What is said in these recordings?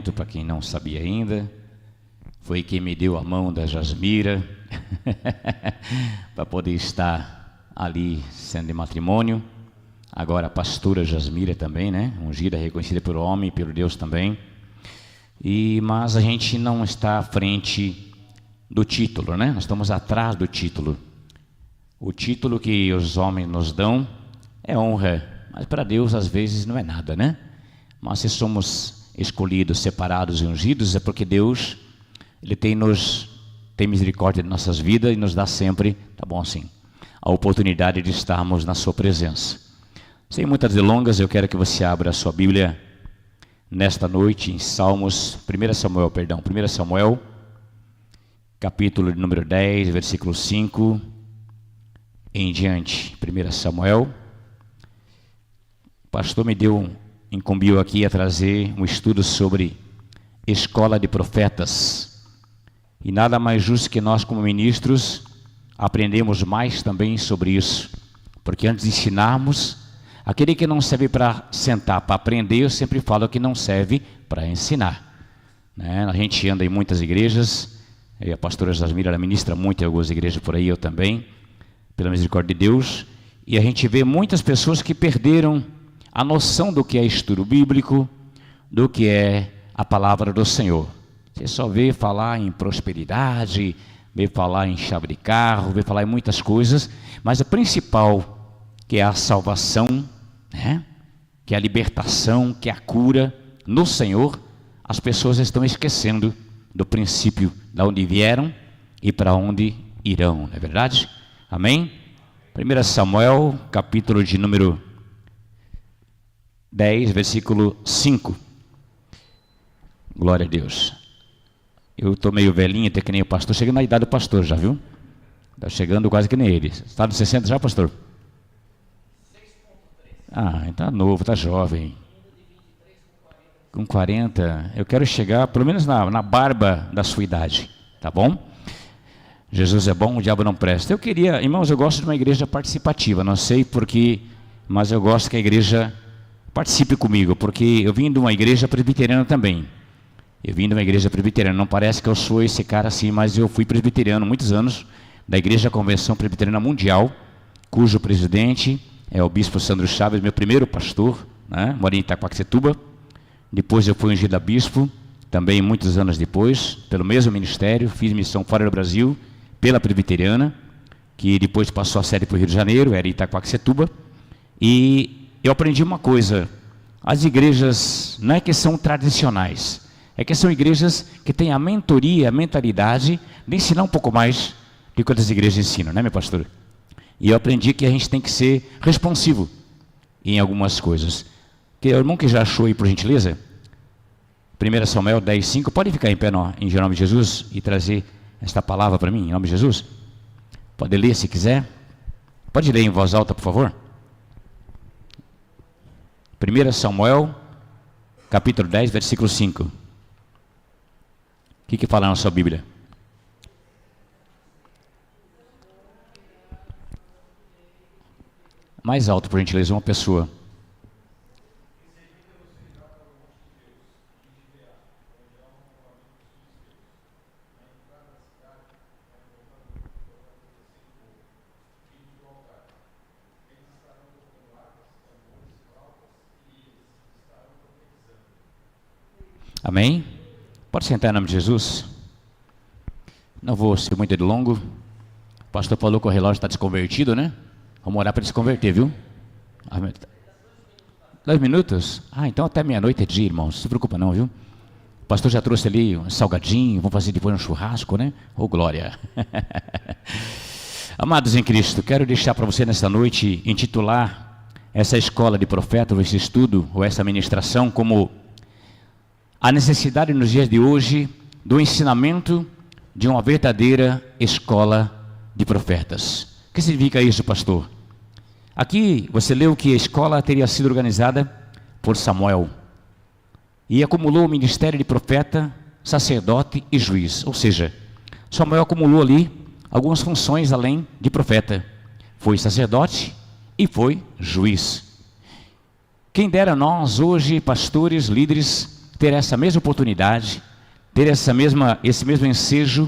casamento, para quem não sabia ainda. Foi quem me deu a mão da Jasmira para poder estar ali sendo de matrimônio. Agora a pastora Jasmira também, né? Ungida, reconhecida por homem e pelo Deus também. Mas a gente não está à frente do título, né? Nós estamos atrás do título. O título que os homens nos dão é honra, mas para Deus às vezes não é nada, né? Mas se somos escolhidos, separados e ungidos, é porque Deus, Ele tem misericórdia de nossas vidas e nos dá sempre, tá bom assim, a oportunidade de estarmos na sua presença. Sem muitas delongas, eu quero que você abra a sua Bíblia nesta noite em 1 Samuel, capítulo de número 10, versículo 5 em diante. 1 Samuel. O pastor incumbiu aqui a trazer um estudo sobre escola de profetas. E nada mais justo que nós, como ministros, aprendemos mais também sobre isso. Porque antes de ensinarmos, aquele que não serve para sentar, para aprender, eu sempre falo que não serve para ensinar, né? A gente anda em muitas igrejas, a pastora Jasmira, ela ministra muito em algumas igrejas por aí, eu também, pela misericórdia de Deus, e a gente vê muitas pessoas que perderam a noção do que é estudo bíblico, do que é a palavra do Senhor. Você só vê falar em prosperidade, vê falar em chave de carro, vê falar em muitas coisas, mas a principal, que é a salvação, né? Que é a libertação, que é a cura no Senhor, as pessoas estão esquecendo do princípio de onde vieram e para onde irão, não é verdade? Amém? 1 Samuel, capítulo de número 10, versículo 5. Glória a Deus. Eu estou meio velhinho, até que nem o pastor, chegando na idade do pastor já, viu? Está chegando quase que nem ele. Está nos 60 já, pastor? Está novo, está jovem. Com 40, eu quero chegar pelo menos na barba da sua idade, tá bom? Jesus é bom, o diabo não presta. Irmãos, eu gosto de uma igreja participativa, não sei porquê, mas eu gosto que a igreja participe comigo, porque eu vim de uma igreja presbiteriana também. Não parece que eu sou esse cara assim, mas eu fui presbiteriano muitos anos, da Igreja Convenção Presbiteriana Mundial, cujo presidente é o bispo Sandro Chaves, meu primeiro pastor, né? Moro em Itaquaquecetuba. Depois eu fui ungido a bispo, também muitos anos depois, pelo mesmo ministério, fiz missão fora do Brasil, pela presbiteriana, que depois passou a sede para o Rio de Janeiro, era Itaquaquecetuba. E eu aprendi uma coisa: as igrejas não é que são tradicionais, é que são igrejas que têm a mentoria, a mentalidade de ensinar um pouco mais do que outras igrejas ensinam, né, meu pastor? E eu aprendi que a gente tem que ser responsivo em algumas coisas. O irmão que já achou aí, por gentileza, 1 Samuel 10, 5, pode ficar em pé em nome de Jesus e trazer esta palavra para mim, em nome de Jesus? Pode ler se quiser. Pode ler em voz alta, por favor. 1 Samuel, capítulo 10, versículo 5. O que fala na sua Bíblia? Mais alto, por gentileza, uma pessoa. Amém? Pode sentar em nome de Jesus. Não vou ser muito longo. O pastor falou que o relógio está desconvertido, né? Vamos orar para desconverter, viu? 2 minutos? Então até meia-noite é dia, irmão. Não se preocupa não, viu? O pastor já trouxe ali um salgadinho. Vamos fazer depois um churrasco, né? Ô, glória! Amados em Cristo, quero deixar para você nessa noite intitular essa escola de profetas, ou esse estudo, ou essa ministração, como a necessidade nos dias de hoje do ensinamento de uma verdadeira escola de profetas. O que significa isso, pastor? Aqui você leu que a escola teria sido organizada por Samuel e acumulou o ministério de profeta, sacerdote e juiz. Ou seja, Samuel acumulou ali algumas funções além de profeta. Foi sacerdote e foi juiz. Quem dera nós hoje, pastores, líderes, ter essa mesma oportunidade, ter esse mesmo ensejo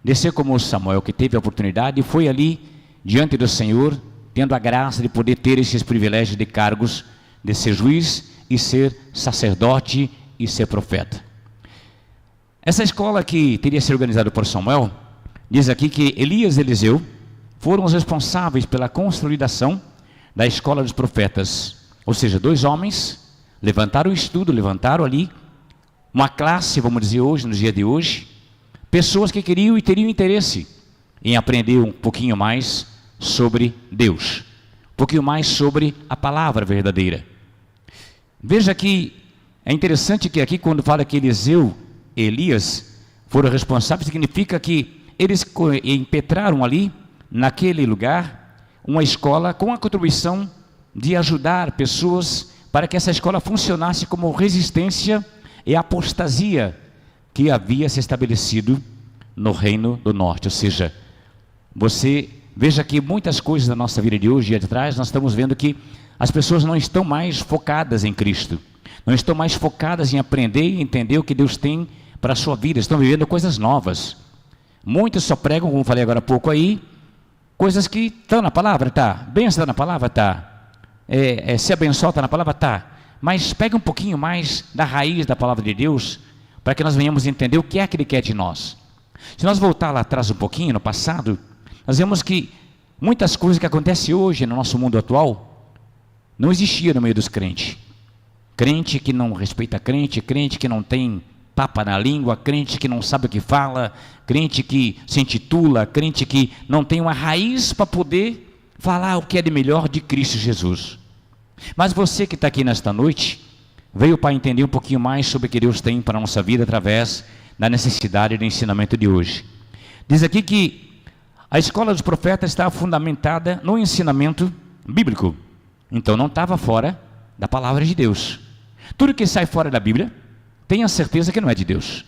de ser como Samuel, que teve a oportunidade e foi ali diante do Senhor, tendo a graça de poder ter esses privilégios de cargos, de ser juiz e ser sacerdote e ser profeta. Essa escola que teria sido organizada por Samuel, diz aqui que Elias e Eliseu foram os responsáveis pela consolidação da escola dos profetas. Ou seja, 2 homens levantaram o estudo, levantaram ali uma classe, vamos dizer hoje, no dia de hoje, pessoas que queriam e teriam interesse em aprender um pouquinho mais sobre Deus, um pouquinho mais sobre a palavra verdadeira. Veja que é interessante que aqui quando fala que Eliseu e Elias foram responsáveis, significa que eles impetraram ali, naquele lugar, uma escola com a contribuição de ajudar pessoas para que essa escola funcionasse como resistência e apostasia que havia se estabelecido no reino do norte. Ou seja, você veja que muitas coisas da nossa vida de hoje, dia de trás, nós estamos vendo que as pessoas não estão mais focadas em Cristo, não estão mais focadas em aprender e entender o que Deus tem para a sua vida, estão vivendo coisas novas. Muitos só pregam, como falei agora há pouco aí, coisas que estão na palavra, tá? Bênção está na palavra, tá? Se abençoar está na palavra, tá? Mas pega um pouquinho mais da raiz da palavra de Deus, para que nós venhamos entender o que é que Ele quer de nós. Se nós voltar lá atrás um pouquinho, no passado, nós vemos que muitas coisas que acontecem hoje no nosso mundo atual, não existia no meio dos crentes. Crente que não respeita crente, crente que não tem papa na língua, crente que não sabe o que fala, crente que se intitula, crente que não tem uma raiz para poder falar o que é de melhor de Cristo Jesus. Mas você que está aqui nesta noite, veio para entender um pouquinho mais sobre o que Deus tem para a nossa vida através da necessidade do ensinamento de hoje. Diz aqui que a escola dos profetas estava fundamentada no ensinamento bíblico, então não estava fora da palavra de Deus. Tudo que sai fora da Bíblia, tenha certeza que não é de Deus.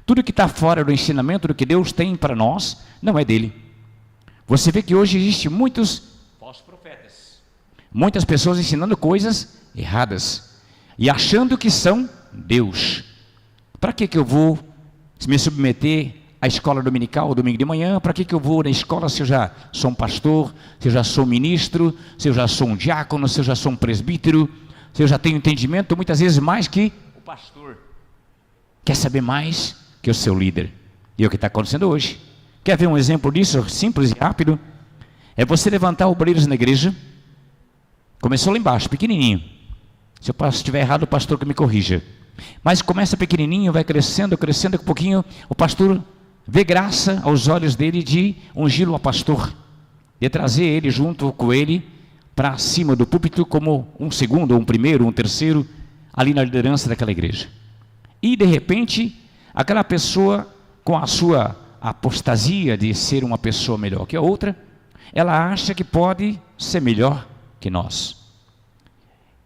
Tudo que está fora do ensinamento do que Deus tem para nós, não é dele. Você vê que hoje existem muitos falsos profetas, muitas pessoas ensinando coisas erradas e achando que são Deus. Para que eu vou me submeter à escola dominical, domingo de manhã? Para que eu vou na escola se eu já sou um pastor, se eu já sou um ministro, se eu já sou um diácono, se eu já sou um presbítero, se eu já tenho entendimento, muitas vezes mais que o pastor. Quer saber mais que o seu líder. E é o que está acontecendo hoje. Quer ver um exemplo disso, simples e rápido? É você levantar obreiros na igreja. Começou lá embaixo, pequenininho. Se eu estiver errado, o pastor que me corrija. Mas começa pequenininho, vai crescendo, crescendo, um pouquinho, o pastor vê graça aos olhos dele de ungí-lo a pastor, de trazer ele junto com ele para cima do púlpito como um segundo, um primeiro, um terceiro, ali na liderança daquela igreja. E de repente, aquela pessoa com a sua apostasia de ser uma pessoa melhor que a outra, ela acha que pode ser melhor que nós.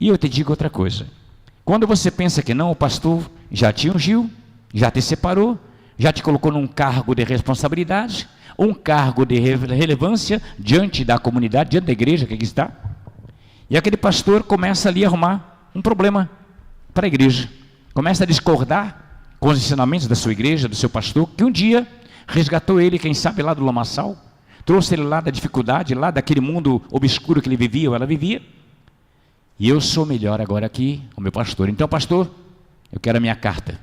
E eu te digo outra coisa, quando você pensa que não, o pastor já te ungiu, já te separou, já te colocou num cargo de responsabilidade, um cargo de relevância diante da comunidade, diante da igreja que aqui está, e aquele pastor começa ali a arrumar um problema para a igreja, começa a discordar com os ensinamentos da sua igreja, do seu pastor, que um dia resgatou ele, quem sabe lá do lamaçal, trouxe ele lá da dificuldade, lá daquele mundo obscuro que ele vivia ou ela vivia, e eu sou melhor agora aqui, o meu pastor. Então, pastor, eu quero a minha carta,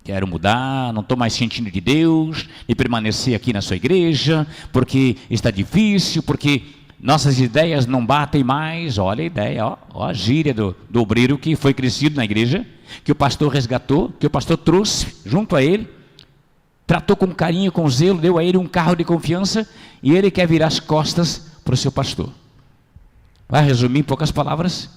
quero mudar, não estou mais sentindo de Deus, e permanecer aqui na sua igreja, porque está difícil, porque nossas ideias não batem mais. Olha a ideia, ó a gíria do obreiro que foi crescido na igreja, que o pastor resgatou, que o pastor trouxe junto a ele, tratou com carinho, com zelo, deu a ele um carro de confiança, e ele quer virar as costas para o seu pastor. Vai resumir em poucas palavras,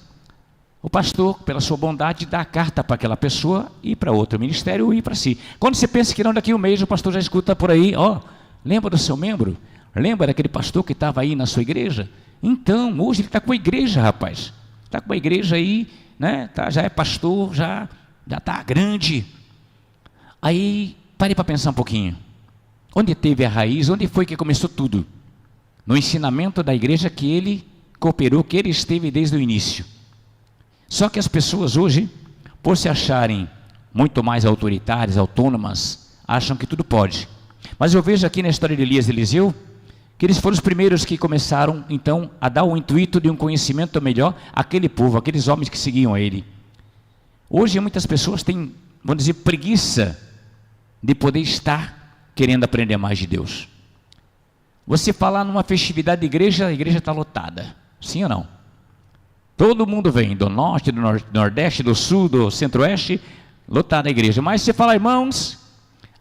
o pastor, pela sua bondade, dá a carta para aquela pessoa ir para outro ministério ou ir para si. Quando você pensa que não, daqui a um mês o pastor já escuta por aí, lembra do seu membro? Lembra daquele pastor que estava aí na sua igreja? Então, hoje ele está com a igreja, rapaz. Está com a igreja aí, né? Já é pastor, já está grande. Aí, pare para pensar um pouquinho. Onde teve a raiz, onde foi que começou tudo? No ensinamento da igreja que ele cooperou, que ele esteve desde o início. Só que as pessoas hoje, por se acharem muito mais autoritárias, autônomas, acham que tudo pode. Mas eu vejo aqui na história de Elias e Eliseu, que eles foram os primeiros que começaram, então, a dar o intuito de um conhecimento melhor àquele povo, aqueles homens que seguiam a ele. Hoje muitas pessoas têm, vamos dizer, preguiça de poder estar querendo aprender mais de Deus. Você falar numa festividade de igreja, a igreja está lotada, sim ou não? Todo mundo vem, do norte, do nordeste, do sul, do centro-oeste, lotada a igreja. Mas você fala, irmãos,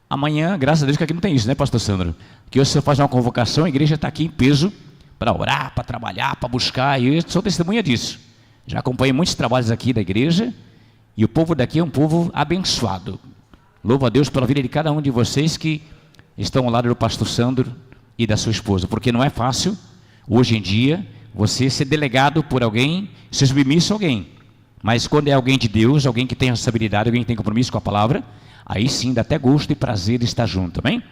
amanhã, graças a Deus que aqui não tem isso, né, pastor Sandro? Que hoje você faz uma convocação, a igreja está aqui em peso, para orar, para trabalhar, para buscar, e eu sou testemunha disso. Já acompanhei muitos trabalhos aqui da igreja, e o povo daqui é um povo abençoado. Louvo a Deus pela vida de cada um de vocês que estão ao lado do pastor Sandro e da sua esposa, porque não é fácil, hoje em dia, você ser delegado por alguém, ser submisso a alguém. Mas quando é alguém de Deus, alguém que tem responsabilidade, alguém que tem compromisso com a palavra, aí sim dá até gosto e prazer de estar junto, amém?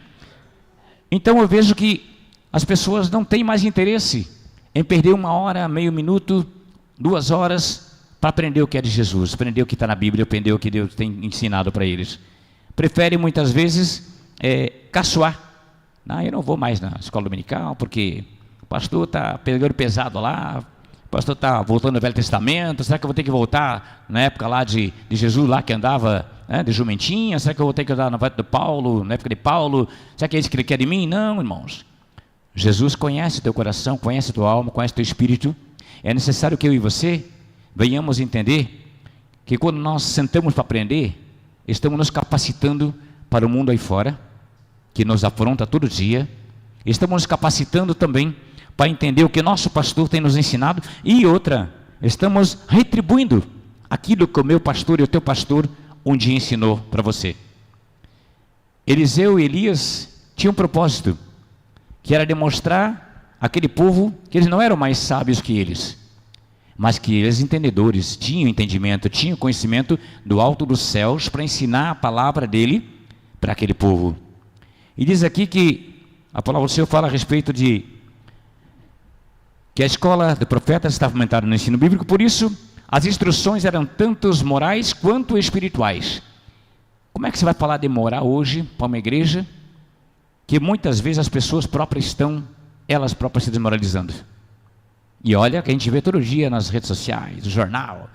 Então eu vejo que as pessoas não têm mais interesse em perder 1 hora, meio minuto, 2 horas, para aprender o que é de Jesus, aprender o que está na Bíblia, aprender o que Deus tem ensinado para eles. Preferem muitas vezes caçoar. Não, eu não vou mais na escola dominical, porque o pastor está pegando pesado lá, o pastor está voltando ao Velho Testamento, será que eu vou ter que voltar na época lá de Jesus, lá que andava de jumentinha? Será que eu vou ter que andar na época de Paulo, na época de Paulo? Será que é isso que ele quer de mim? Não, irmãos. Jesus conhece teu coração, conhece tua alma, conhece teu espírito. É necessário que eu e você venhamos entender que quando nós sentamos para aprender, estamos nos capacitando para o mundo aí fora, que nos afronta todo dia. Estamos nos capacitando também para entender o que nosso pastor tem nos ensinado. E outra, estamos retribuindo aquilo que o meu pastor e o teu pastor um dia ensinou para você. Eliseu e Elias tinham um propósito, que era demonstrar àquele povo que eles não eram mais sábios que eles, mas que eles, entendedores, tinham entendimento, tinham conhecimento do alto dos céus para ensinar a palavra dele para aquele povo. E diz aqui que a palavra do Senhor fala a respeito de que a escola de profetas está fomentada no ensino bíblico, por isso as instruções eram tanto morais quanto espirituais. Como é que você vai falar de moral hoje para uma igreja que muitas vezes as pessoas próprias estão, elas próprias se desmoralizando? E olha que a gente vê todo dia nas redes sociais, no jornal,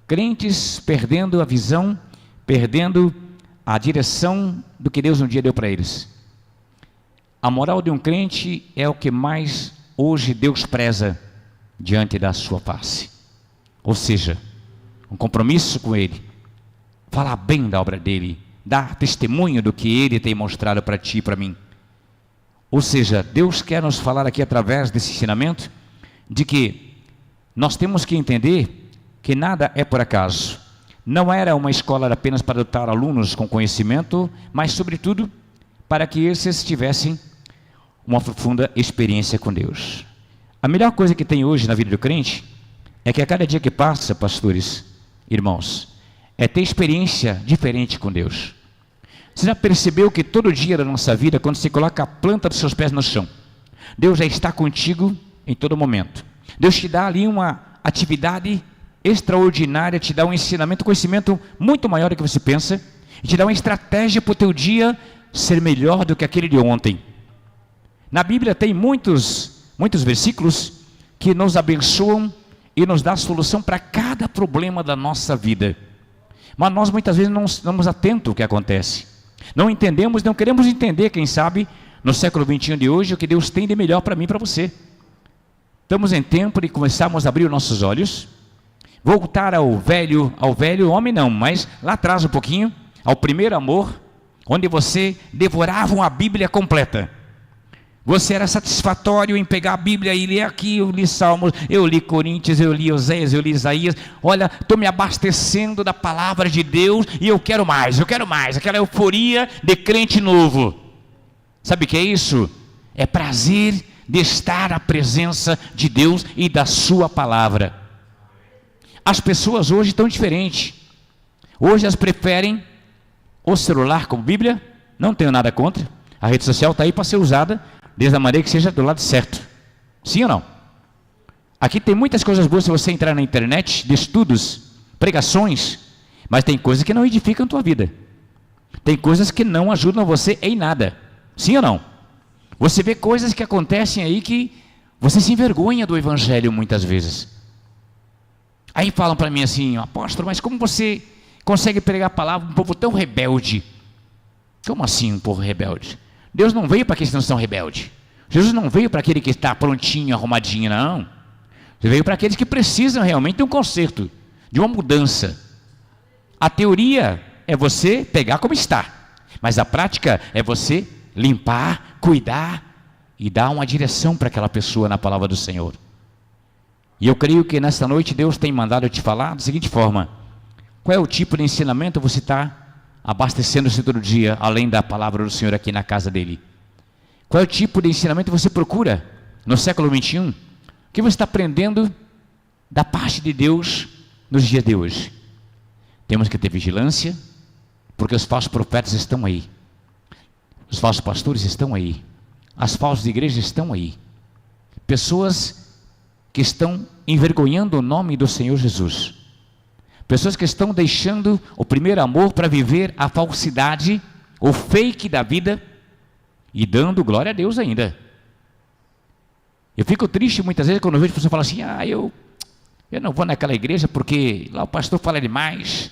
crentes perdendo a visão, perdendo a direção do que Deus um dia deu para eles. A moral de um crente é o que mais hoje Deus preza diante da sua face. Ou seja, um compromisso com Ele, falar bem da obra dEle, dar testemunho do que Ele tem mostrado para ti e para mim. Ou seja, Deus quer nos falar aqui através desse ensinamento, de que nós temos que entender que nada é por acaso. Não era uma escola apenas para dotar alunos com conhecimento, mas sobretudo para que esses tivessem uma profunda experiência com Deus. A melhor coisa que tem hoje na vida do crente é que a cada dia que passa, pastores, irmãos, é ter experiência diferente com Deus. Você já percebeu que todo dia da nossa vida, quando você coloca a planta dos seus pés no chão, Deus já está contigo em todo momento. Deus te dá ali uma atividade extraordinária, te dá um ensinamento, conhecimento muito maior do que você pensa, e te dá uma estratégia para o teu dia ser melhor do que aquele de ontem. Na Bíblia tem muitos versículos que nos abençoam e nos dá solução para cada problema da nossa vida. Mas nós muitas vezes não estamos atentos ao que acontece. Não entendemos, não queremos entender, quem sabe, no século XXI de hoje, o que Deus tem de melhor para mim e para você. Estamos em tempo de começarmos a abrir os nossos olhos, voltar ao velho homem não, mas lá atrás um pouquinho, ao primeiro amor, onde você devorava uma Bíblia completa. Você era satisfatório em pegar a Bíblia e ler aqui, eu li Salmos, eu li Coríntios, eu li Oséias, eu li Isaías. Olha, estou me abastecendo da palavra de Deus e eu quero mais, aquela euforia de crente novo. Sabe o que é isso? É prazer de estar à presença de Deus e da sua palavra. As pessoas hoje estão diferentes. Hoje elas preferem o celular como Bíblia, não tenho nada contra. A rede social está aí para ser usada, desde a maneira que seja do lado certo. Sim ou não? Aqui tem muitas coisas boas se você entrar na internet, de estudos, pregações, Mas tem coisas que não edificam a tua vida. Tem coisas que não ajudam você em nada. Sim ou não? Você vê coisas que acontecem aí que você se envergonha do evangelho muitas vezes. Aí falam para mim assim: apóstolo, mas como você consegue pregar a palavra para um povo tão rebelde? Como assim um povo rebelde? Deus não veio para aqueles que não são rebeldes. Jesus não veio para aquele que está prontinho, arrumadinho, não. Ele veio para aqueles que precisam realmente de um conserto, de uma mudança. A teoria é você pegar como está, mas a prática é você limpar, cuidar e dar uma direção para aquela pessoa na palavra do Senhor. E eu creio que nesta noite Deus tem mandado eu te falar da seguinte forma: qual é o tipo de ensinamento você está abastecendo-se todo dia, além da palavra do Senhor aqui na casa dele? Qual é o tipo de ensinamento você procura no século 21? O que você está aprendendo da parte de Deus nos dias de hoje? Temos que ter vigilância, porque os falsos profetas estão aí, os falsos pastores estão aí, as falsas igrejas estão aí, pessoas que estão envergonhando o nome do Senhor Jesus, pessoas que estão deixando o primeiro amor para viver a falsidade, o fake da vida, e dando glória a Deus ainda. Eu fico triste muitas vezes quando eu vejo pessoas falar assim: eu não vou naquela igreja porque lá o pastor fala demais,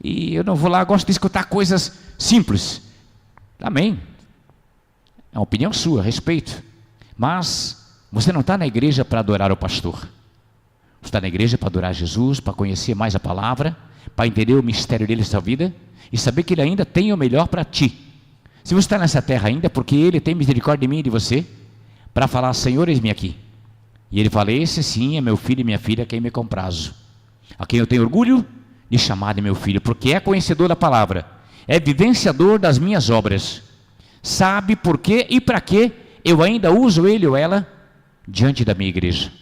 e eu não vou lá, gosto de escutar coisas simples. Amém, é uma opinião sua, respeito, mas você não está na igreja para adorar o pastor, você está na igreja para adorar Jesus, para conhecer mais a palavra, para entender o mistério dele na sua vida, e saber que ele ainda tem o melhor para ti. Se você está nessa terra ainda, porque ele tem misericórdia de mim e de você, para falar: Senhor, eis-me aqui. E ele fala: esse sim é meu filho e minha filha, a quem me comprazo, a quem eu tenho orgulho de chamar de meu filho, porque é conhecedor da palavra, é vivenciador das minhas obras, sabe por quê e para quê eu ainda uso ele ou ela diante da minha igreja.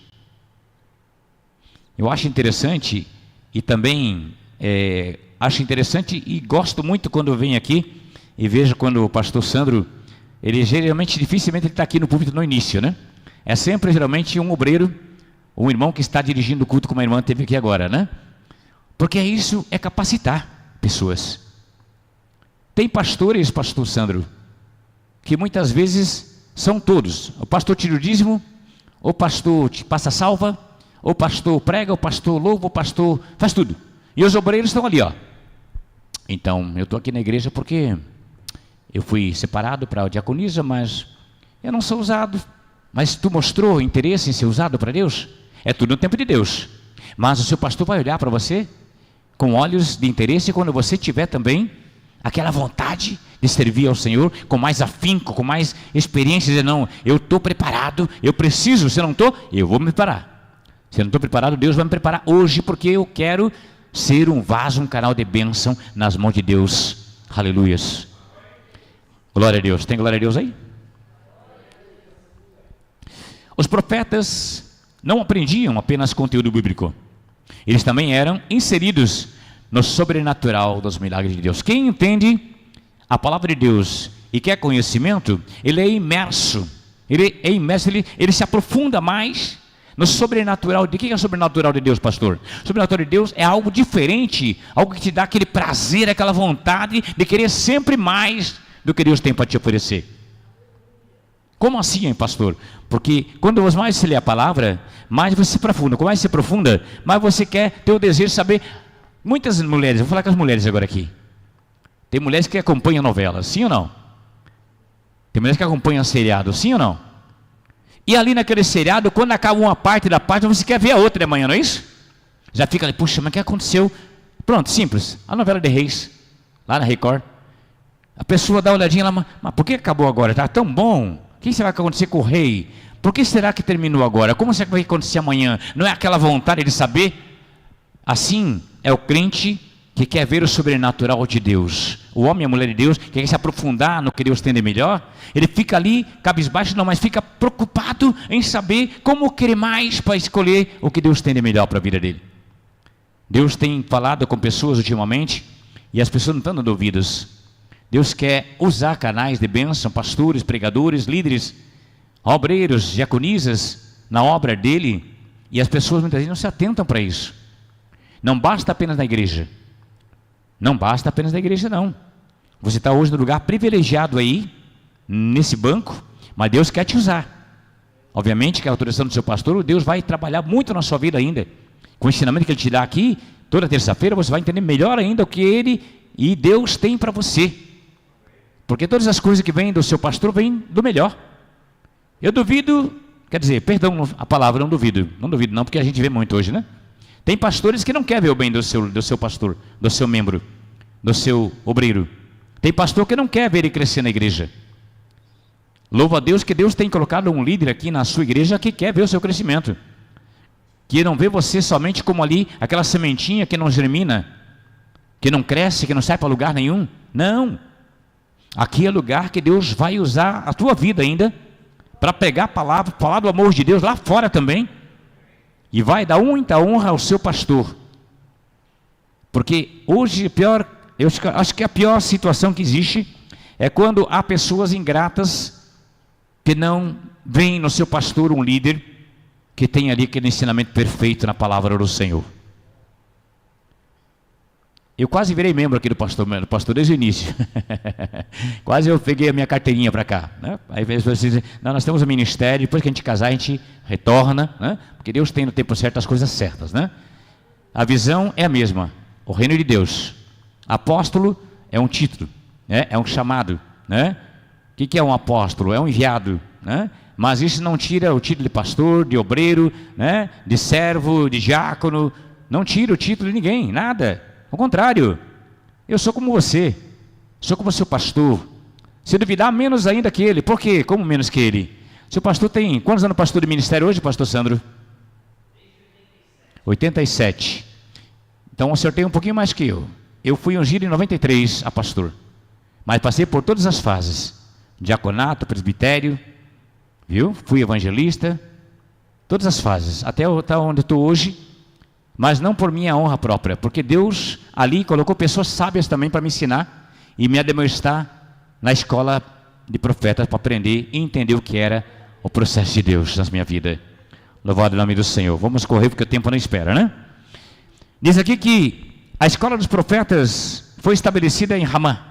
Eu acho interessante, e também acho interessante e gosto muito quando eu venho aqui e vejo quando o pastor Sandro, ele geralmente, dificilmente ele está aqui no púlpito no início, né? É sempre geralmente um obreiro, um irmão que está dirigindo o culto, como a irmã teve aqui agora, né? Porque isso é capacitar pessoas. Tem pastores, pastor Sandro, que muitas vezes são todos: o pastor tira o dízimo, o pastor te passa salva, o pastor prega, o pastor louva, o pastor faz tudo. E os obreiros estão ali, ó. Então, eu estou aqui na igreja porque eu fui separado para a diaconisa, mas eu não sou usado. Mas tu mostrou interesse em ser usado para Deus? É tudo no tempo de Deus. Mas o seu pastor vai olhar para você com olhos de interesse quando você tiver também aquela vontade de servir ao Senhor com mais afinco, com mais experiência. Dizer: não, eu estou preparado, eu preciso. Se eu não estou, eu vou me preparar. Se eu não estou preparado, Deus vai me preparar hoje, porque eu quero ser um vaso, um canal de bênção nas mãos de Deus. Aleluias. Glória a Deus. Tem glória a Deus aí? Os profetas não aprendiam apenas conteúdo bíblico, eles também eram inseridos no sobrenatural dos milagres de Deus. Quem entende a palavra de Deus e quer conhecimento, ele é imerso, ele se aprofunda mais no sobrenatural. De que é o sobrenatural de Deus, pastor? O sobrenatural de Deus é algo diferente, algo que te dá aquele prazer, aquela vontade de querer sempre mais do que Deus tem para te oferecer. Como assim, hein, pastor? Porque quando mais você lê a palavra, mais você se aprofunda. Quanto mais você se aprofunda, mais você quer ter o desejo de saber. Muitas mulheres, vou falar com as mulheres agora aqui. Tem mulheres que acompanham novelas, sim ou não? Tem mulheres que acompanham seriado, sim ou não? E ali naquele seriado, quando acaba uma parte da página, você quer ver a outra de manhã, não é isso? Já fica ali: puxa, mas o que aconteceu? Pronto, simples. A novela de Reis, lá na Record. A pessoa dá uma olhadinha lá: mas por que acabou agora? Está tão bom. O que será que vai acontecer com o rei? Por que será que terminou agora? Como será que vai acontecer amanhã? Não é aquela vontade de saber? Assim é o crente que quer ver o sobrenatural de Deus. O homem e a mulher de Deus, que quer se aprofundar no que Deus tem de melhor, ele fica ali, cabisbaixo, não, mas fica preocupado em saber como querer mais para escolher o que Deus tem de melhor para a vida dele. Deus tem falado com pessoas ultimamente, e as pessoas não estão dando ouvidos. Deus quer usar canais de bênção, pastores, pregadores, líderes, obreiros, diaconisas na obra dele, e as pessoas muitas vezes não se atentam para isso. Não basta apenas na igreja. Não basta apenas da igreja, não. Você está hoje no lugar privilegiado aí, nesse banco, mas Deus quer te usar. Obviamente que a autorização do seu pastor, Deus vai trabalhar muito na sua vida ainda. Com o ensinamento que Ele te dá aqui, toda terça-feira você vai entender melhor ainda o que Ele e Deus tem para você. Porque todas as coisas que vêm do seu pastor vêm do melhor. Eu duvido, quer dizer, perdão a palavra, não duvido não, porque a gente vê muito hoje, né? Tem pastores que não querem ver o bem do seu pastor, do seu membro, do seu obreiro. Tem pastor que não quer ver ele crescer na igreja. Louva a Deus que Deus tem colocado um líder aqui na sua igreja que quer ver o seu crescimento. Que não vê você somente como ali, aquela sementinha que não germina, que não cresce, que não sai para lugar nenhum. Não. Aqui é lugar que Deus vai usar a tua vida ainda, para pegar a palavra, falar do amor de Deus lá fora também, e vai dar muita honra ao seu pastor. Porque hoje eu acho que a pior situação que existe é quando há pessoas ingratas que não veem no seu pastor um líder que tem ali aquele ensinamento perfeito na palavra do Senhor. Eu quase virei membro aqui do pastor desde o início. Quase eu peguei a minha carteirinha para cá, né? Aí vocês dizem, não, nós temos um ministério, depois que a gente casar a gente retorna, né? Porque Deus tem no tempo certo as coisas certas, né? A visão é a mesma, o reino de Deus. Apóstolo é um título, né? É um chamado, né? O que é um apóstolo? É um enviado, né? Mas isso não tira o título de pastor, de obreiro, né? De servo, de diácono, não tira o título de ninguém, nada. Ao contrário, eu sou como você, sou como seu pastor. Se duvidar, menos ainda que ele. Por quê? Como menos que ele? Seu pastor tem quantos anos pastor de ministério hoje, pastor Sandro? 87. Então o senhor tem um pouquinho mais que eu. Eu fui ungido em 93 a pastor, mas passei por todas as fases. Diaconato, presbitério, viu? Fui evangelista, todas as fases, até onde estou hoje, mas não por minha honra própria, porque Deus ali colocou pessoas sábias também para me ensinar e me admoestar na escola de profetas para aprender e entender o que era o processo de Deus na minha vida. Louvado o nome do Senhor. Vamos correr porque o tempo não espera, né? Diz aqui que a escola dos profetas foi estabelecida em Ramá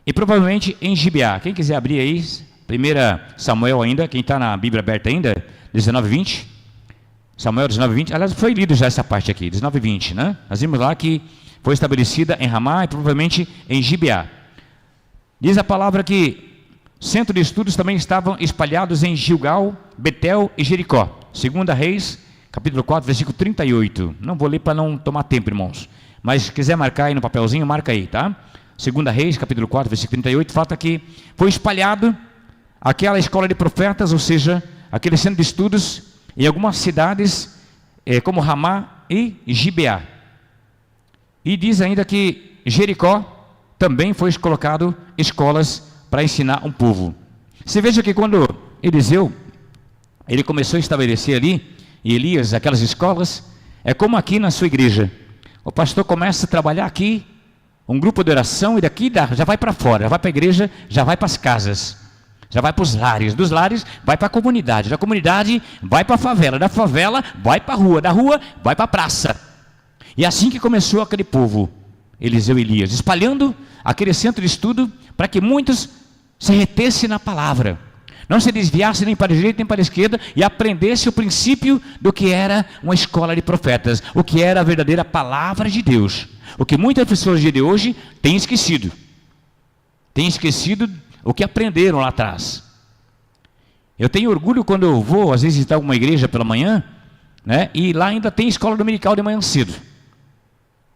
e provavelmente em Gibeá. Quem quiser abrir aí, 1 Samuel ainda, quem está na Bíblia aberta ainda, 19:20. Samuel 19:20, aliás, foi lido já essa parte aqui, 19:20, né? Nós vimos lá que foi estabelecida em Ramá e provavelmente em Gibeá. Diz a palavra que centros de estudos também estavam espalhados em Gilgal, Betel e Jericó. 2 Reis, capítulo 4, versículo 38. Não vou ler para não tomar tempo, irmãos. Mas se quiser marcar aí no papelzinho, marca aí, tá? 2 Reis, capítulo 4, versículo 38, fala que foi espalhado aquela escola de profetas, ou seja, aquele centro de estudos em algumas cidades, como Ramá e Gibeá. E diz ainda que Jericó também foi colocado escolas para ensinar um povo. Você veja que quando Eliseu, ele começou a estabelecer ali, e Elias, aquelas escolas, é como aqui na sua igreja. O pastor começa a trabalhar aqui, um grupo de oração, e daqui já vai para fora, já vai para a igreja, já vai para as casas, já vai para os lares, dos lares vai para a comunidade, da comunidade vai para a favela, da favela vai para a rua, da rua vai para a praça. E assim que começou aquele povo, Eliseu e Elias, espalhando aquele centro de estudo para que muitos se retessem na palavra, não se desviassem nem para a direita nem para a esquerda e aprendessem o princípio do que era uma escola de profetas, o que era a verdadeira palavra de Deus. O que muitas pessoas no dia de hoje têm esquecido o que aprenderam lá atrás. Eu tenho orgulho quando eu vou às vezes visitar alguma igreja pela manhã, né, e lá ainda tem escola dominical de manhã cedo.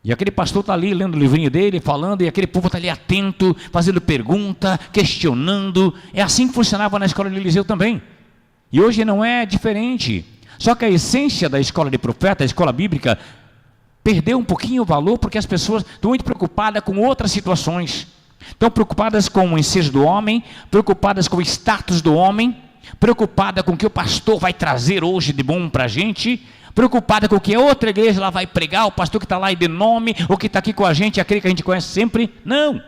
E aquele pastor está ali lendo o livrinho dele, falando, e aquele povo está ali atento, fazendo pergunta, questionando. É assim que funcionava na escola de Eliseu também. E hoje não é diferente. Só que a essência da escola de profeta, a escola bíblica, perdeu um pouquinho o valor, porque as pessoas estão muito preocupadas com outras situações. Estão preocupadas com o ensejo do homem, preocupadas com o status do homem, preocupada com o que o pastor vai trazer hoje de bom para a gente, preocupada com o que a outra igreja lá vai pregar, o pastor que está lá e de nome, ou que está aqui com a gente, aquele que a gente conhece sempre. Não.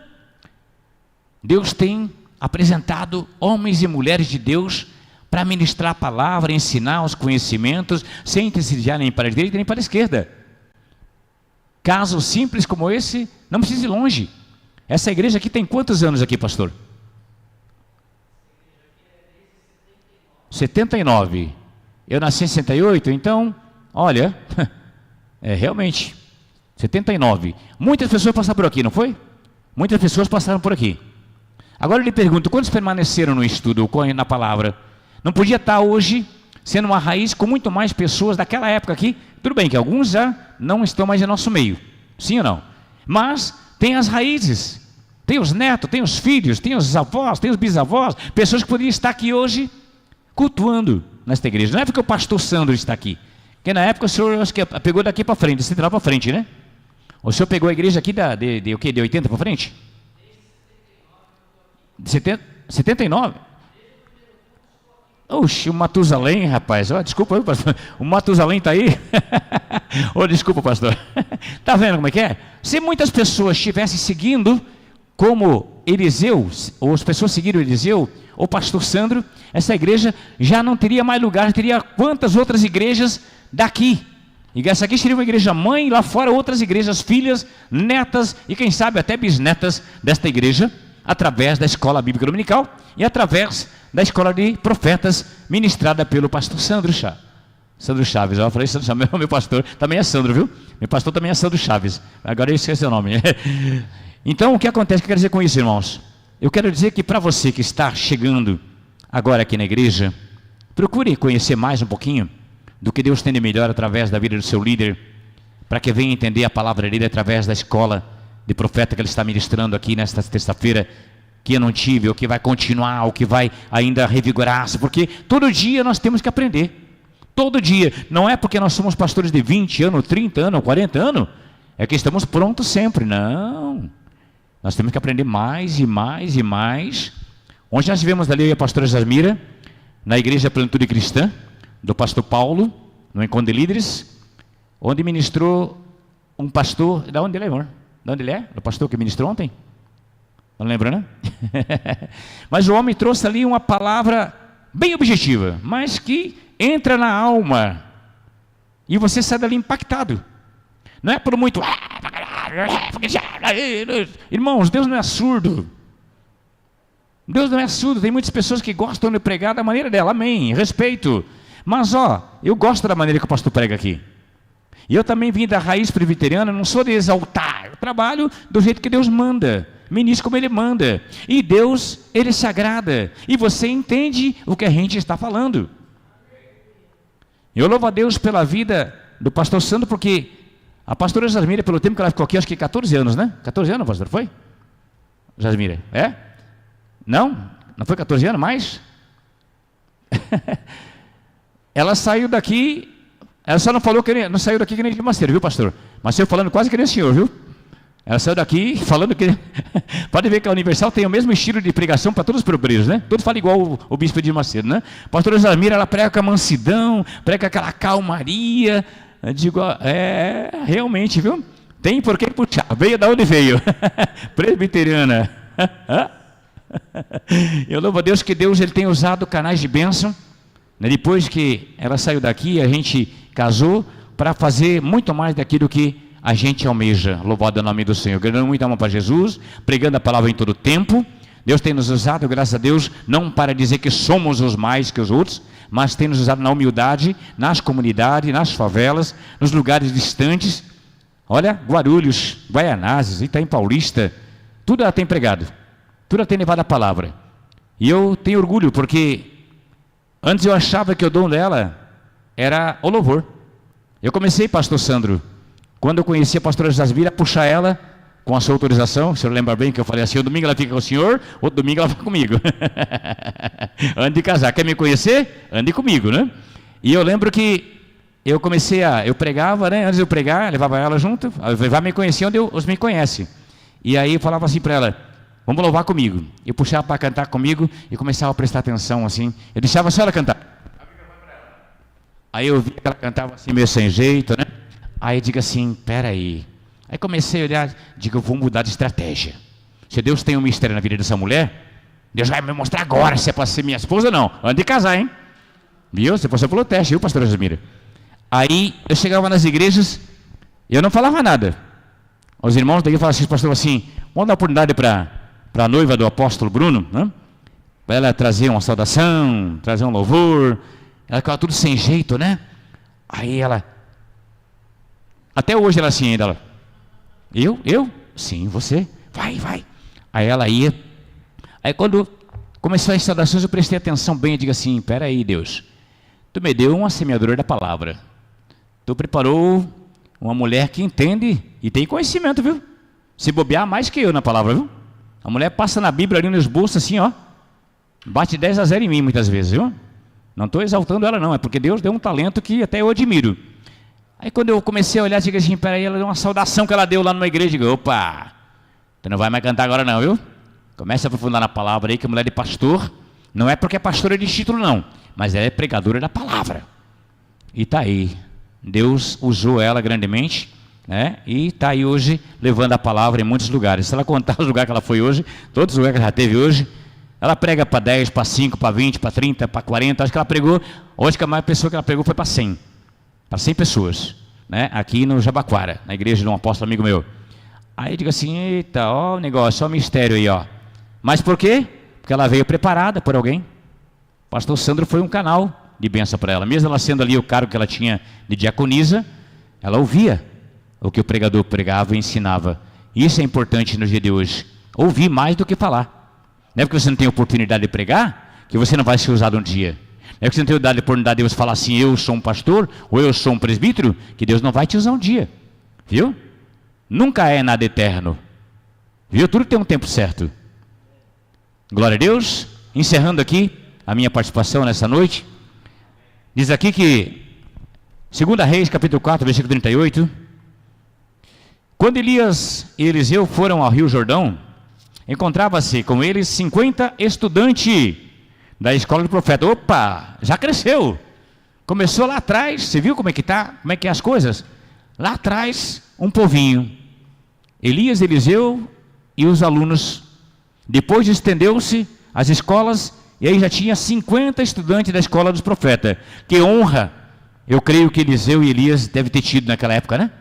Deus tem apresentado homens e mulheres de Deus para ministrar a palavra, ensinar os conhecimentos, sem desviar nem para a direita nem para a esquerda. caso simples como esse, não precisa ir longe. Essa igreja aqui tem quantos anos aqui, pastor? 79. Eu nasci em 68, então, olha, realmente, 79. Muitas pessoas passaram por aqui, não foi? Muitas pessoas passaram por aqui. Agora eu lhe pergunto, quantos permaneceram no estudo, na palavra? Não podia estar hoje sendo uma raiz com muito mais pessoas daquela época aqui? Tudo bem que alguns já não estão mais em nosso meio, sim ou não? Mas tem as raízes, tem os netos, tem os filhos, tem os avós, tem os bisavós, pessoas que poderiam estar aqui hoje cultuando nesta igreja. Não é porque o pastor Sandro está aqui, porque na época o senhor acho que pegou daqui para frente, de 79 para frente, né? O senhor pegou a igreja aqui de o quê? De 80 para frente? De 79? Oxe, o Matusalém, rapaz. Oh, desculpa, pastor. O Matusalém está aí? Oh, desculpa, pastor. Está vendo como é que é? Se muitas pessoas estivessem seguindo como Eliseu, ou as pessoas seguiram Eliseu, ou pastor Sandro, essa igreja já não teria mais lugar, teria quantas outras igrejas daqui. E essa aqui seria uma igreja mãe, lá fora outras igrejas, filhas, netas e quem sabe até bisnetas desta igreja, através da escola bíblica dominical e através da escola de profetas ministrada pelo pastor Sandro Chaves. Sandro Chaves, eu falei Sandro Chaves, meu pastor também é Sandro, viu? Meu pastor também é Sandro Chaves, agora eu esqueci o nome. Então o que acontece, o que eu quero dizer com isso, irmãos? Eu quero dizer que para você que está chegando agora aqui na igreja, procure conhecer mais um pouquinho do que Deus tem de melhor através da vida do seu líder, para que venha entender a palavra dele através da escola de profeta que ele está ministrando aqui nesta terça-feira, que eu não tive, ou que vai continuar, ou que vai ainda revigorar-se, porque todo dia nós temos que aprender, todo dia, não é porque nós somos pastores de 20 anos, 30 anos, 40 anos, é que estamos prontos sempre, não, nós temos que aprender mais e mais e mais. Ontem nós tivemos ali a pastora Jasmira, na igreja Plenitude Cristã, do pastor Paulo, no encontro de líderes, onde ministrou um pastor, da onde ele é, amor? De onde ele é? O pastor que ministrou ontem? Não lembra, né? Mas o homem trouxe ali uma palavra bem objetiva, mas que entra na alma, e você sai dali impactado. Não é por muito... Irmãos, Deus não é surdo. Deus não é surdo. Tem muitas pessoas que gostam de pregar da maneira dela, amém, respeito. Mas eu gosto da maneira que o pastor prega aqui. E eu também vim da raiz presbiteriana, não sou de exaltar, eu trabalho do jeito que Deus manda, ministro como Ele manda, e Deus, Ele se agrada, e você entende o que a gente está falando. Eu louvo a Deus pela vida do pastor Sandro, porque a pastora Jasmira, pelo tempo que ela ficou aqui, acho que 14 anos, né? 14 anos, pastor, foi? Jasmira, é? Não? Não foi 14 anos, mais? Ela saiu daqui, ela só não falou que não saiu daqui que nem de Maceiro, viu, pastor? Mas eu falando quase que nem o senhor, viu? Ela saiu daqui falando que... Pode ver que a Universal tem o mesmo estilo de pregação para todos os obreiros, né? Todos falam igual o bispo de Macedo, né? A pastora Jasmira, ela prega com a mansidão, prega com aquela calmaria. Eu digo, realmente, viu? Tem por que puxar. Veio da onde veio? Presbiteriana. Eu louvo a Deus que Deus ele tem usado canais de bênção. Depois que ela saiu daqui, a gente casou para fazer muito mais daquilo que a gente almeja. Louvado é o nome do Senhor. Ganhando muita alma para Jesus, pregando a palavra em todo tempo. Deus tem nos usado, graças a Deus, não para dizer que somos os mais que os outros, mas tem nos usado na humildade, nas comunidades, nas favelas, nos lugares distantes. Olha, Guarulhos, Guaianazes, Itaim Paulista, tudo ela tem pregado, tudo ela tem levado a palavra. E eu tenho orgulho, porque antes eu achava que o dom dela era o louvor. Eu comecei, pastor Sandro, quando eu conheci a pastora Jasmira, a puxar ela com a sua autorização. O senhor lembra bem que eu falei assim, o domingo ela fica com o senhor, outro domingo ela fica comigo. Antes de casar, quer me conhecer? Ande comigo, né? E eu lembro que eu comecei eu pregava, né? Antes de eu pregar, levava ela junto, vai me conhecer onde os me conhece. E aí eu falava assim para ela, vamos louvar comigo. Eu puxava para cantar comigo e começava a prestar atenção assim. Eu deixava só ela cantar. Aí eu vi que ela cantava assim meio sem jeito, né? Aí eu digo assim, peraí. Aí comecei a olhar, digo, eu vou mudar de estratégia. Se Deus tem um mistério na vida dessa mulher, Deus vai me mostrar agora se é para ser minha esposa ou não. Antes de casar, hein? Viu? Você passou pelo teste, viu, pastora Jasmira? Aí eu chegava nas igrejas, eu não falava nada. Os irmãos daqui falaram assim, pastor, assim, vamos dar oportunidade para a noiva do apóstolo Bruno, né? Para ela trazer uma saudação, trazer um louvor. Ela ficava tudo sem jeito, né? Aí ela, até hoje ela assim ainda, eu? Sim, você, vai. Aí ela ia, aí quando começou as saudações eu prestei atenção bem e digo assim, peraí Deus, tu me deu uma semeadora da palavra, tu preparou uma mulher que entende e tem conhecimento, viu? Se bobear mais que eu na palavra, viu? A mulher passa na Bíblia ali nos bolsos assim, ó, bate 10-0 em mim muitas vezes, viu? Não estou exaltando ela não, é porque Deus deu um talento que até eu admiro. Aí quando eu comecei a olhar, digo assim, peraí, ela deu uma saudação que ela deu lá numa igreja, digo, opa, tu não vai mais cantar agora não, viu? Começa a aprofundar na palavra aí, que a mulher de pastor, não é porque é pastora de título não, mas ela é pregadora da palavra. E está aí, Deus usou ela grandemente, né? E está aí hoje, levando a palavra em muitos lugares. Se ela contar os lugares que ela foi hoje, todos os lugares que ela teve hoje, ela prega para 10, para 5, para 20, para 30, para 40, acho que ela pregou, hoje que a maior pessoa que ela pregou foi para 100 pessoas, né? Aqui no Jabaquara, na igreja de um apóstolo amigo meu. Aí eu digo assim, eita, ó o negócio, ó o mistério aí, ó. Mas por quê? Porque ela veio preparada por alguém. O pastor Sandro foi um canal de bênção para ela, mesmo ela sendo ali o cargo que ela tinha de diaconisa, ela ouvia o que o pregador pregava e ensinava. Isso é importante no dia de hoje, ouvir mais do que falar. Não é porque você não tem oportunidade de pregar, que você não vai ser usado um dia. Não é porque você não tem oportunidade de Deus falar assim, eu sou um pastor, ou eu sou um presbítero, que Deus não vai te usar um dia. Viu? Nunca é nada eterno. Viu? Tudo tem um tempo certo. Glória a Deus. Encerrando aqui a minha participação nessa noite. Diz aqui que, 2 Reis, capítulo 4, versículo 38. Quando Elias e Eliseu foram ao rio Jordão, encontrava-se com eles 50 estudantes da escola do profeta. Opa, já cresceu. Começou lá atrás, você viu como é que tá? Como é que é as coisas? Lá atrás, um povinho. Elias, Eliseu e os alunos. Depois estendeu-se as escolas e aí já tinha 50 estudantes da escola dos profetas. Que honra, eu creio que Eliseu e Elias devem ter tido naquela época, né?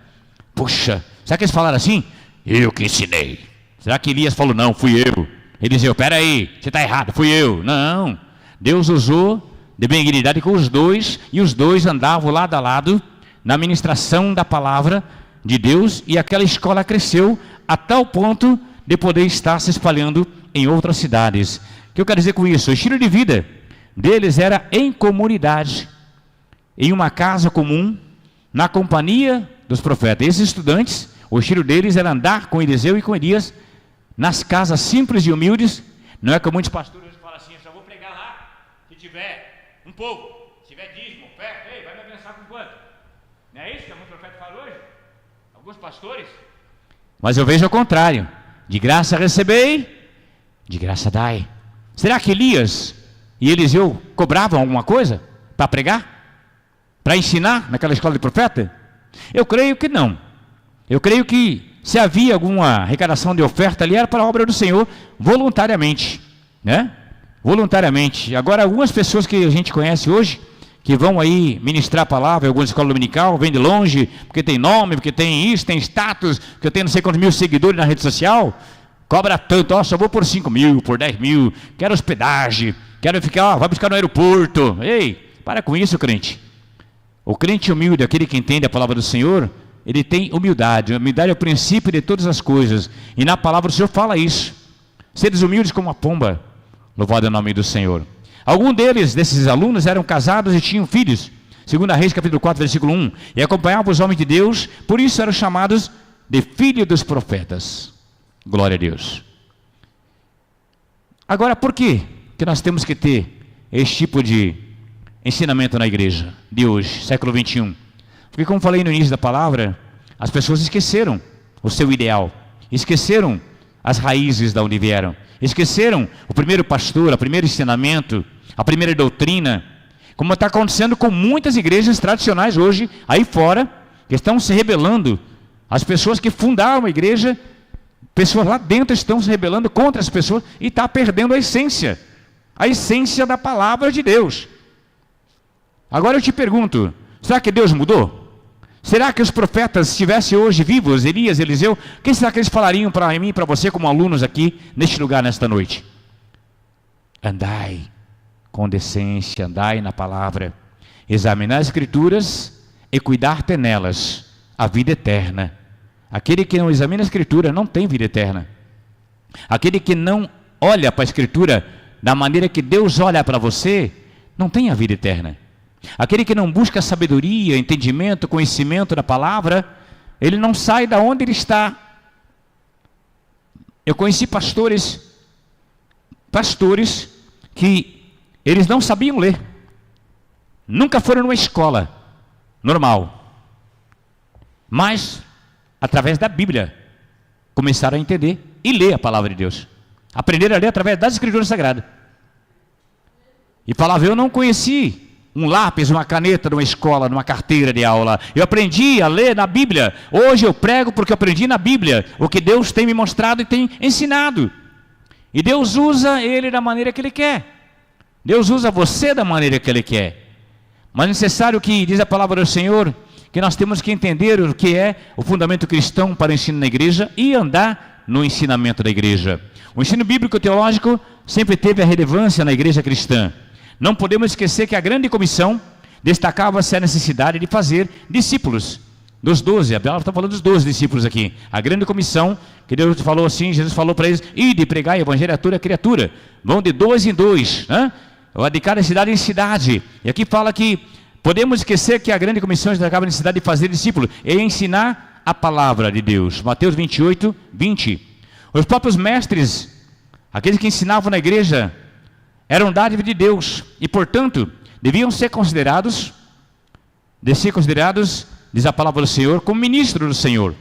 Puxa, será que eles falaram assim? Eu que ensinei. Será que Elias falou, não, fui eu? Eliseu, peraí, você está errado, fui eu. Não, Deus usou de benignidade com os dois, e os dois andavam lado a lado, na ministração da palavra de Deus, e aquela escola cresceu a tal ponto de poder estar se espalhando em outras cidades. O que eu quero dizer com isso? O estilo de vida deles era em comunidade, em uma casa comum, na companhia dos profetas. Esses estudantes, o estilo deles era andar com Eliseu e com Elias, nas casas simples e humildes. Não é como muitos pastores falam assim, eu só vou pregar lá se tiver um pouco, se tiver dízimo, oferta, ei, vai me abençoar com quanto? Não é isso que alguns profetas falam hoje? Alguns pastores? Mas eu vejo ao contrário, de graça recebei, de graça dai. Será que Elias e Eliseu cobravam alguma coisa para pregar? Para ensinar naquela escola de profeta? Eu creio que não. Eu creio que se havia alguma arrecadação de oferta ali, era para a obra do Senhor, voluntariamente, né? Voluntariamente. Agora, algumas pessoas que a gente conhece hoje, que vão aí ministrar a palavra em alguma escola dominical, vêm de longe, porque tem nome, porque tem isso, tem status, porque eu tenho não sei quantos mil seguidores na rede social, cobra tanto, ó, só vou por 5 mil, por 10 mil, quero hospedagem, quero ficar, ó, vai buscar no aeroporto. Ei, para com isso, crente. O crente humilde, aquele que entende a palavra do Senhor, ele tem humildade. A humildade é o princípio de todas as coisas. E na palavra do Senhor fala isso. Seres humildes como a pomba. Louvado é o nome do Senhor. Alguns desses alunos, eram casados e tinham filhos. 2 Reis, capítulo 4, versículo 1. E acompanhavam os homens de Deus, por isso eram chamados de filhos dos profetas. Glória a Deus. Agora, por que nós temos que ter esse tipo de ensinamento na igreja de hoje, século 21? Porque, como falei no início da palavra, as pessoas esqueceram o seu ideal, esqueceram as raízes de onde vieram, esqueceram o primeiro pastor, o primeiro ensinamento, a primeira doutrina, como está acontecendo com muitas igrejas tradicionais hoje, aí fora, que estão se rebelando. As pessoas que fundaram a igreja, pessoas lá dentro estão se rebelando contra as pessoas e está perdendo a essência da palavra de Deus. Agora eu te pergunto, será que Deus mudou? Será que os profetas estivessem hoje vivos, Elias, Eliseu, o que será que eles falariam para mim e para você como alunos aqui, neste lugar, nesta noite? Andai com decência, andai na palavra, examinar as escrituras e cuidar-te nelas, a vida eterna. Aquele que não examina a escritura não tem vida eterna. Aquele que não olha para a escritura da maneira que Deus olha para você, não tem a vida eterna. Aquele que não busca sabedoria, entendimento, conhecimento da palavra, ele não sai da onde ele está. Eu conheci pastores que eles não sabiam ler. Nunca foram numa escola normal. Mas, através da Bíblia, começaram a entender e ler a palavra de Deus. Aprenderam a ler através das Escrituras Sagradas. E falava, eu não conheci um lápis, uma caneta numa escola, numa carteira de aula. Eu aprendi a ler na Bíblia. Hoje eu prego porque eu aprendi na Bíblia o que Deus tem me mostrado e tem ensinado. E Deus usa ele da maneira que ele quer. Deus usa você da maneira que ele quer. Mas é necessário que, diz a palavra do Senhor, que nós temos que entender o que é o fundamento cristão para o ensino na igreja e andar no ensinamento da igreja. O ensino bíblico teológico sempre teve a relevância na igreja cristã. Não podemos esquecer que a grande comissão destacava-se a necessidade de fazer discípulos. Dos 12, a Bela está falando dos 12 discípulos aqui. A grande comissão, que Deus falou assim, Jesus falou para eles, ide e pregai o evangelho a toda criatura. Vão de 2 em 2, né? De cada cidade em cidade. E aqui fala que podemos esquecer que a grande comissão destacava a necessidade de fazer discípulos e ensinar a palavra de Deus. Mateus 28, 20. Os próprios mestres, aqueles que ensinavam na igreja, eram dádiva de Deus e, portanto, deviam ser considerados, diz a palavra do Senhor, como ministro do Senhor.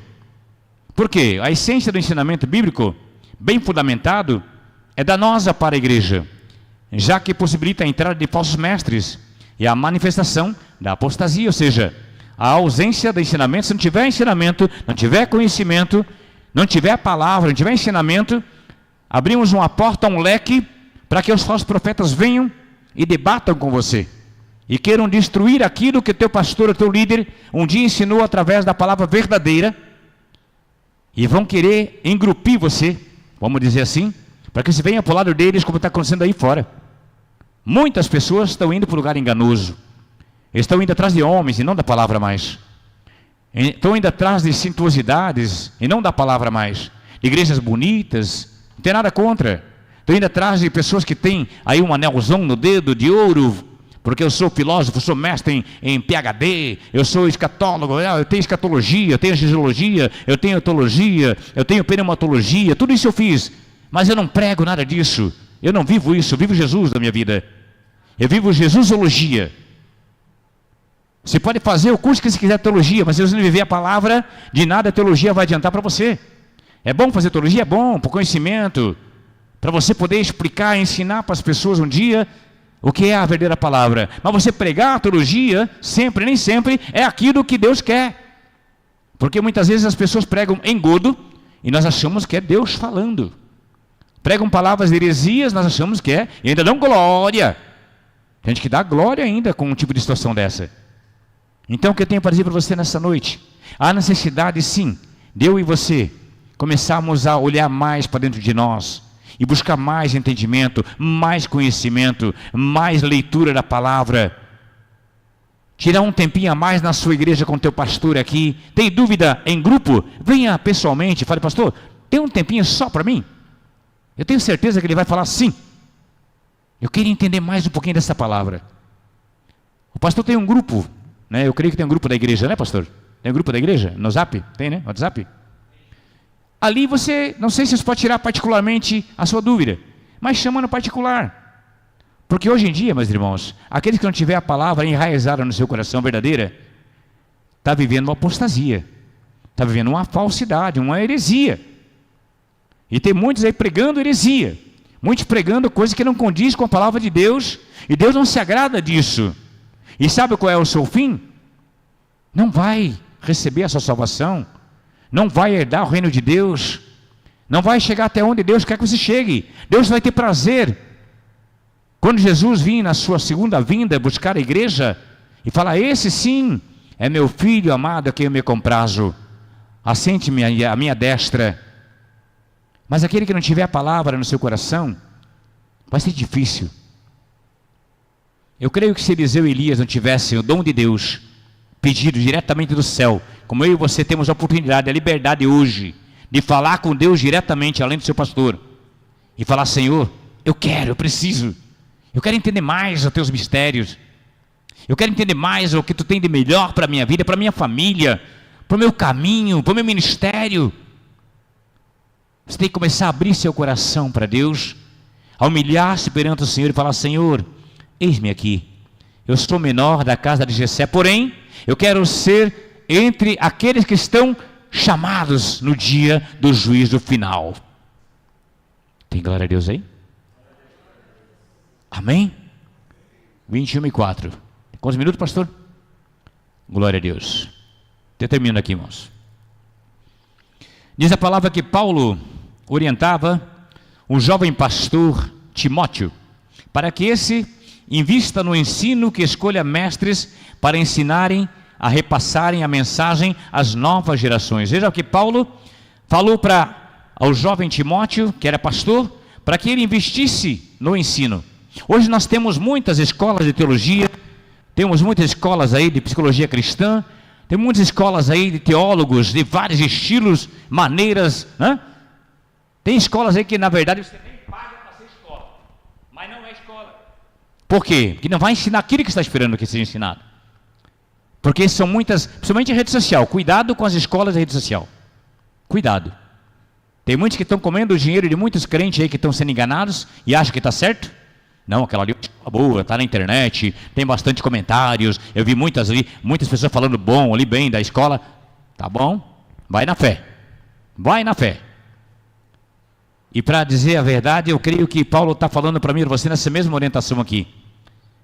Por quê? A essência do ensinamento bíblico, bem fundamentado, é danosa para a igreja, já que possibilita a entrada de falsos mestres e a manifestação da apostasia, ou seja, a ausência do ensinamento. Se não tiver ensinamento, não tiver conhecimento, não tiver palavra, não tiver ensinamento, abrimos uma porta, um leque, para que os falsos profetas venham e debatam com você e queiram destruir aquilo que teu pastor, o teu líder, um dia ensinou através da palavra verdadeira, e vão querer engrupir você, vamos dizer assim, para que você venha para o lado deles, como está acontecendo aí fora. Muitas pessoas estão indo para um lugar enganoso, estão indo atrás de homens e não da palavra mais, estão indo atrás de suntuosidades e não da palavra mais, igrejas bonitas, não tem nada contra. Estou indo atrás de pessoas que têm aí um anelzão no dedo de ouro, porque eu sou filósofo, sou mestre em PhD, eu sou escatólogo, eu tenho escatologia, eu tenho angiologia, eu tenho etologia, eu tenho pneumatologia, tudo isso eu fiz, mas eu não prego nada disso, eu não vivo isso, eu vivo Jesus na minha vida, eu vivo Jesusologia. Você pode fazer o curso que você quiser de teologia, mas se você não viver a palavra, de nada a teologia vai adiantar para você. É bom fazer teologia? É bom, por conhecimento, para você poder explicar, ensinar para as pessoas um dia o que é a verdadeira palavra. Mas você pregar a teologia, sempre, nem sempre, é aquilo que Deus quer. Porque muitas vezes as pessoas pregam engodo e nós achamos que é Deus falando. Pregam palavras de heresias, nós achamos que é, e ainda dão glória. Tem gente que dá glória ainda com um tipo de situação dessa. Então o que eu tenho para dizer para você nessa noite? Há necessidade sim, de eu e você começarmos a olhar mais para dentro de nós e buscar mais entendimento, mais conhecimento, mais leitura da palavra. Tirar um tempinho a mais na sua igreja com o teu pastor aqui. Tem dúvida em grupo? Venha pessoalmente, fale, pastor, tem um tempinho só para mim? Eu tenho certeza que ele vai falar sim. Eu queria entender mais um pouquinho dessa palavra. O pastor tem um grupo, né? Eu creio que tem um grupo da igreja, né, pastor? Tem um grupo da igreja? No Zap? Tem, né? WhatsApp? Ali você, não sei se você pode tirar particularmente a sua dúvida, mas chama no particular. Porque hoje em dia, meus irmãos, aqueles que não tiver a palavra enraizada no seu coração verdadeira, está vivendo uma apostasia, está vivendo uma falsidade, uma heresia. E tem muitos aí pregando heresia, muitos pregando coisas que não condiz com a palavra de Deus, e Deus não se agrada disso. E sabe qual é o seu fim? Não vai receber a sua salvação, não vai herdar o reino de Deus, não vai chegar até onde Deus quer que você chegue. Deus vai ter prazer quando Jesus vir na sua segunda vinda buscar a igreja e falar, esse sim É meu filho amado a quem eu me comprazo. Assente-me à minha destra. Mas aquele que não tiver a palavra no seu coração, vai ser difícil. Eu creio que se Eliseu e Elias não tivessem o dom de Deus, pedido diretamente do céu, como eu e você temos a oportunidade, a liberdade hoje, de falar com Deus diretamente, além do seu pastor, e falar: Senhor, eu preciso, eu quero entender mais os teus mistérios, eu quero entender mais o que tu tem de melhor para a minha vida, para a minha família, para o meu caminho, para o meu ministério. Você tem que começar a abrir seu coração para Deus, a humilhar-se perante o Senhor e falar: Senhor, eis-me aqui, eu sou menor da casa de Jessé, porém, eu quero ser entre aqueles que estão chamados no dia do juízo final. Tem glória a Deus aí? Amém? 21:04. Quantos minutos, pastor? Glória a Deus. Termino aqui, irmãos. Diz a palavra que Paulo orientava o jovem pastor Timóteo, para que esse invista no ensino, que escolha mestres para ensinarem, a repassarem a mensagem às novas gerações. Veja o que Paulo falou ao jovem Timóteo, que era pastor, para que ele investisse no ensino. Hoje nós temos muitas escolas de teologia, temos muitas escolas aí de psicologia cristã, tem muitas escolas aí de teólogos de vários estilos, maneiras, né? Tem escolas aí que na verdade você nem paga para ser escola, mas não é escola. Por quê? Porque não vai ensinar aquilo que está esperando que seja ensinado. Porque são muitas, principalmente em rede social. Cuidado com as escolas de rede social. Cuidado. Tem muitos que estão comendo o dinheiro de muitos crentes aí que estão sendo enganados e acham que está certo. Não, aquela ali é boa, está na internet, tem bastante comentários. Eu vi muitas pessoas falando bom ali, bem da escola. Tá bom? Vai na fé. Vai na fé. E para dizer a verdade, eu creio que Paulo está falando para mim e você nessa mesma orientação aqui.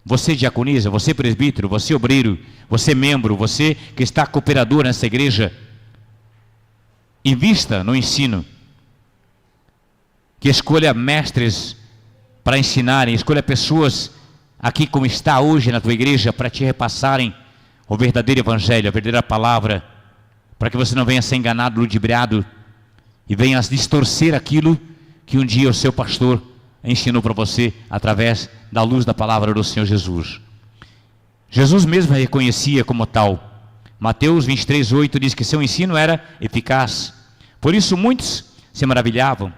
Você diaconisa, você presbítero, você obreiro, você membro, você que está cooperador nessa igreja, invista no ensino, que escolha mestres para ensinarem, escolha pessoas aqui como está hoje na tua igreja para te repassarem o verdadeiro evangelho, a verdadeira palavra, para que você não venha ser enganado, ludibriado e venha distorcer aquilo que um dia o seu pastor ensinou para você através da luz da palavra do Senhor Jesus. Jesus mesmo reconhecia como tal. Mateus 23:8 diz que seu ensino era eficaz. Por isso muitos se maravilhavam.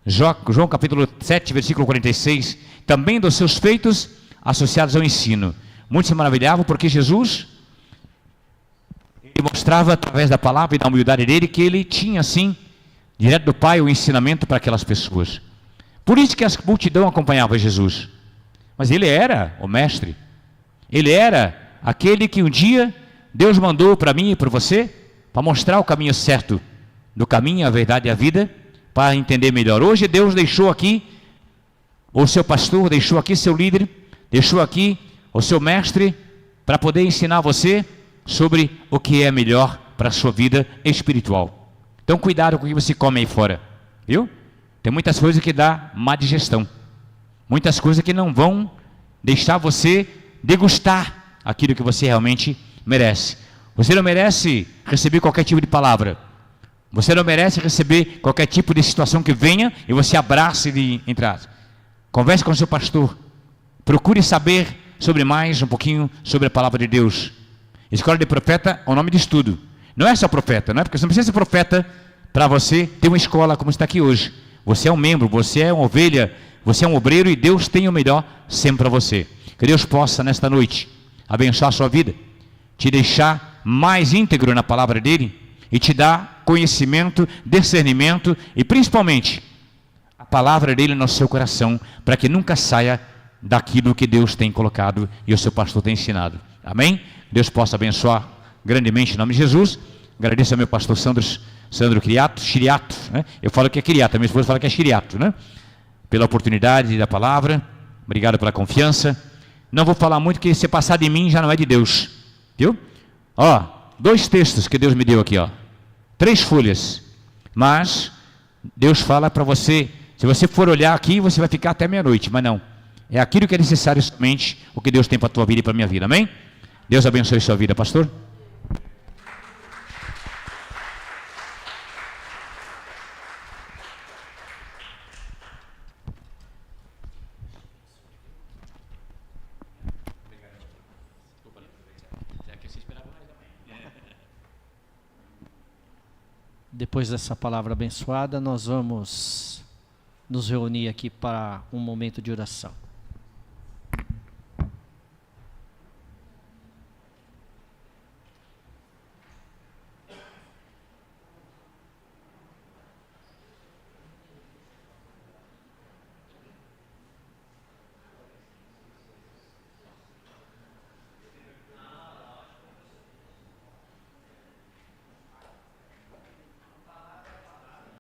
João capítulo 7, versículo 46, também dos seus feitos associados ao ensino. Muitos se maravilhavam porque Jesus, ele mostrava através da palavra e da humildade dele que ele tinha assim, direto do Pai, o ensinamento para aquelas pessoas. Por isso que a multidão acompanhava Jesus. Mas ele era o mestre. Ele era aquele que um dia Deus mandou para mim e para você, para mostrar o caminho certo, do caminho, a verdade e a vida, para entender melhor. Hoje Deus deixou aqui o seu pastor, deixou aqui seu líder, deixou aqui o seu mestre, para poder ensinar você sobre o que é melhor para a sua vida espiritual. Então cuidado com o que você come aí fora, viu? Tem muitas coisas que dá má digestão, muitas coisas que não vão deixar você degustar aquilo que você realmente merece. Você não merece receber qualquer tipo de palavra, você não merece receber qualquer tipo de situação que venha e você abrace de entrada. Converse com o seu pastor, procure saber sobre mais um pouquinho sobre a palavra de Deus. Escola de profeta é o nome de estudo, não é só profeta, não é? Porque você não precisa ser profeta para você ter uma escola como está aqui hoje. Você é um membro, você é uma ovelha, você é um obreiro e Deus tem o melhor sempre para você. Que Deus possa nesta noite abençoar a sua vida, te deixar mais íntegro na palavra dele e te dar conhecimento, discernimento e principalmente a palavra dele no seu coração, para que nunca saia daquilo que Deus tem colocado e o seu pastor tem ensinado. Amém? Deus possa abençoar grandemente em nome de Jesus. Agradeço ao meu pastor Sandro Chiriato, né? Eu falo que é Chiriato, a minha esposa fala que é Chiriato, né? Pela oportunidade da palavra, obrigado pela confiança. Não vou falar muito, que se passar de mim já não é de Deus, viu? Ó, 2 textos que Deus me deu aqui, ó, 3 folhas, mas Deus fala para você, se você for olhar aqui, você vai ficar até meia-noite, mas não, é aquilo que é necessário somente, o que Deus tem para a tua vida e para a minha vida, amém? Deus abençoe sua vida, pastor. Depois dessa palavra abençoada, nós vamos nos reunir aqui para um momento de oração.